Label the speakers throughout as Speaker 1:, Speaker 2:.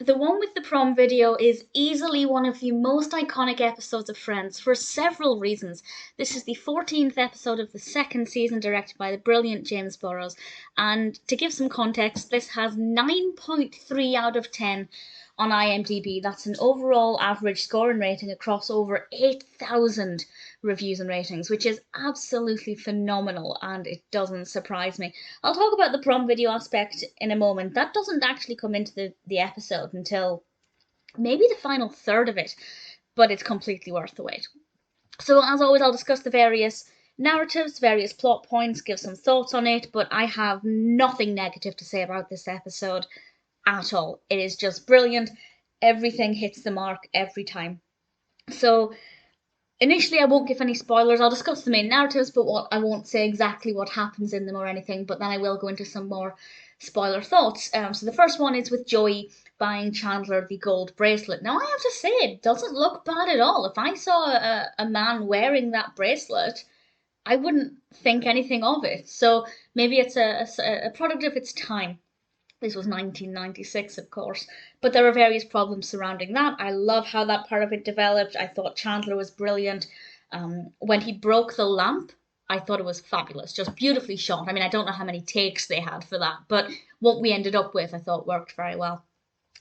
Speaker 1: The one with the prom video is easily one of the most iconic episodes of Friends for several reasons. This is the 14th episode of the second season, directed by the brilliant James Burrows. And to give some context, this has 9.3 out of 10 on IMDb. That's an overall average score and rating across over 8,000 reviews and ratings, which is absolutely phenomenal, and it doesn't surprise me. I'll talk about the prom video aspect in a moment. That doesn't actually come into the episode until maybe the final third of it, but it's completely worth the wait. So as always, I'll discuss the various narratives, various plot points, give some thoughts on it, but I have nothing negative to say about this episode at all. It is just brilliant. Everything hits the mark every time. So initially, I won't give any spoilers. I'll discuss the main narratives, but I won't say exactly what happens in them or anything, but then I will go into some more spoiler thoughts. So the first one is with Joey buying Chandler the gold bracelet. Now, I have to say, it doesn't look bad at all. If I saw a man wearing that bracelet, I wouldn't think anything of it. So maybe it's a product of its time. This was 1996, of course, but there were various problems surrounding that. I love how that part of it developed. I thought Chandler was brilliant. When he broke the lamp, I thought it was fabulous, just beautifully shot. I mean, I don't know how many takes they had for that, but what we ended up with, I thought, worked very well.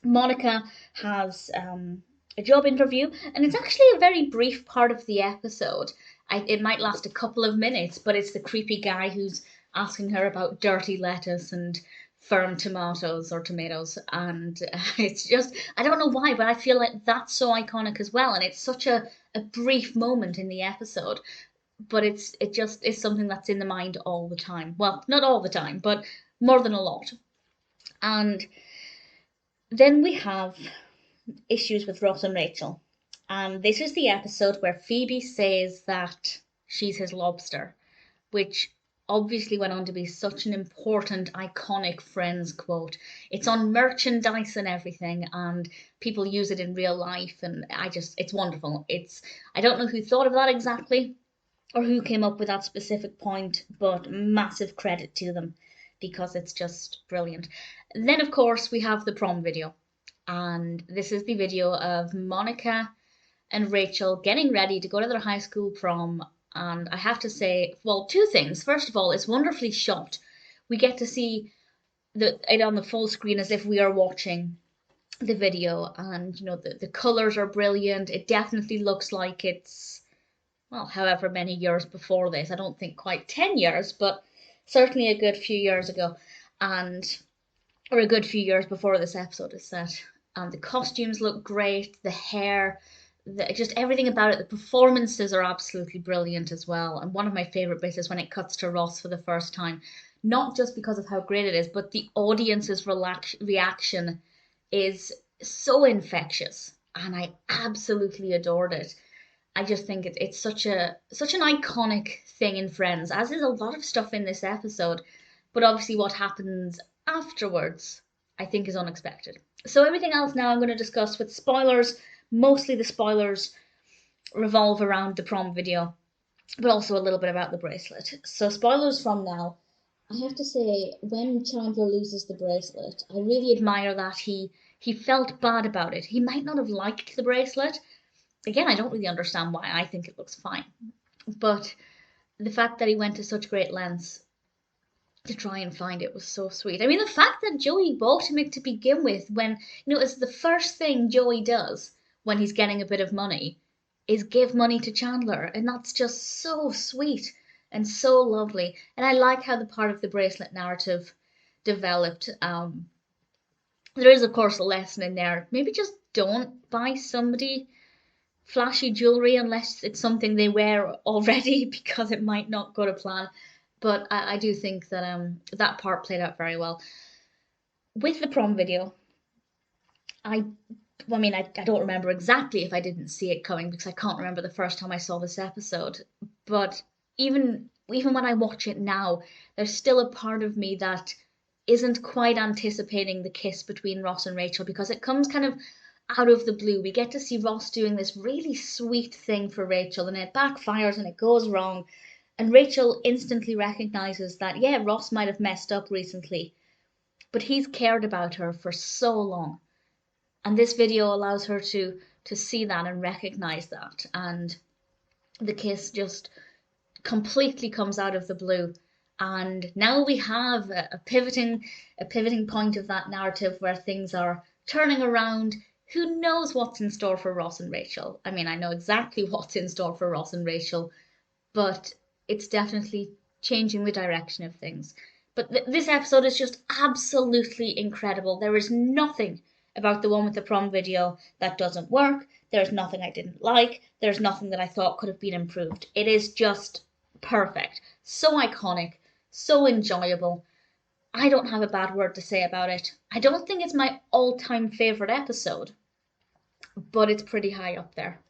Speaker 1: Monica has a job interview, and it's actually a very brief part of the episode. It might last a couple of minutes, but it's the creepy guy who's asking her about dirty lettuce and firm tomatoes, and it's just, I don't know why, but I feel like that's so iconic as well, and it's such a brief moment in the episode, but it just is something that's in the mind all the time. Well, not all the time, but more than a lot. And then we have issues with Ross and Rachel, and this is the episode where Phoebe says that she's his lobster, which obviously went on to be such an important, iconic Friends quote. It's on merchandise and everything, and people use it in real life, and it's wonderful. I don't know who thought of that exactly, or who came up with that specific point, but massive credit to them, because it's just brilliant. Then, of course, we have the prom video, and this is the video of Monica and Rachel getting ready to go to their high school prom. And I have to say, well, two things. First of all, it's wonderfully shot. We get to see it on the full screen as if we are watching the video, and the colors are brilliant. It definitely looks like it's, well, however many years before this. I don't think quite 10 years, but certainly a good few years ago, or a good few years before this episode is set. And the costumes look great, the hair, just everything about it. The performances are absolutely brilliant as well. And one of my favourite bits is when it cuts to Ross for the first time. Not just because of how great it is, but the audience's reaction is so infectious. And I absolutely adored it. I just think it's such an iconic thing in Friends, as is a lot of stuff in this episode. But obviously what happens afterwards, I think, is unexpected. So everything else now I'm going to discuss with spoilers. Mostly the spoilers revolve around the prom video, but also a little bit about the bracelet. So spoilers from now. I have to say, when Chandler loses the bracelet, I really admire that he felt bad about it. He might not have liked the bracelet. Again, I don't really understand why. I think it looks fine. But the fact that he went to such great lengths to try and find it was so sweet. I mean, the fact that Joey bought him it to begin with, when, it's the first thing Joey does when he's getting a bit of money, is give money to Chandler. And that's just so sweet and so lovely. And I like how the part of the bracelet narrative developed. There is, of course, a lesson in there. Maybe just don't buy somebody flashy jewelry unless it's something they wear already, because it might not go to plan. But I do think that that part played out very well. With the prom video, I don't remember exactly if I didn't see it coming, because I can't remember the first time I saw this episode. But even when I watch it now, there's still a part of me that isn't quite anticipating the kiss between Ross and Rachel, because it comes kind of out of the blue. We get to see Ross doing this really sweet thing for Rachel, and it backfires and it goes wrong. And Rachel instantly recognizes that, yeah, Ross might have messed up recently, but he's cared about her for so long. And this video allows her to see that and recognize that. And the kiss just completely comes out of the blue. And now we have a pivoting point of that narrative where things are turning around. Who knows what's in store for Ross and Rachel? I mean, I know exactly what's in store for Ross and Rachel, but it's definitely changing the direction of things. But this episode is just absolutely incredible. There is nothing about the one with the prom video that doesn't work. There's nothing I didn't like. There's nothing that I thought could have been improved. It is just perfect. So iconic. So enjoyable. I don't have a bad word to say about it. I don't think it's my all-time favourite episode, but it's pretty high up there.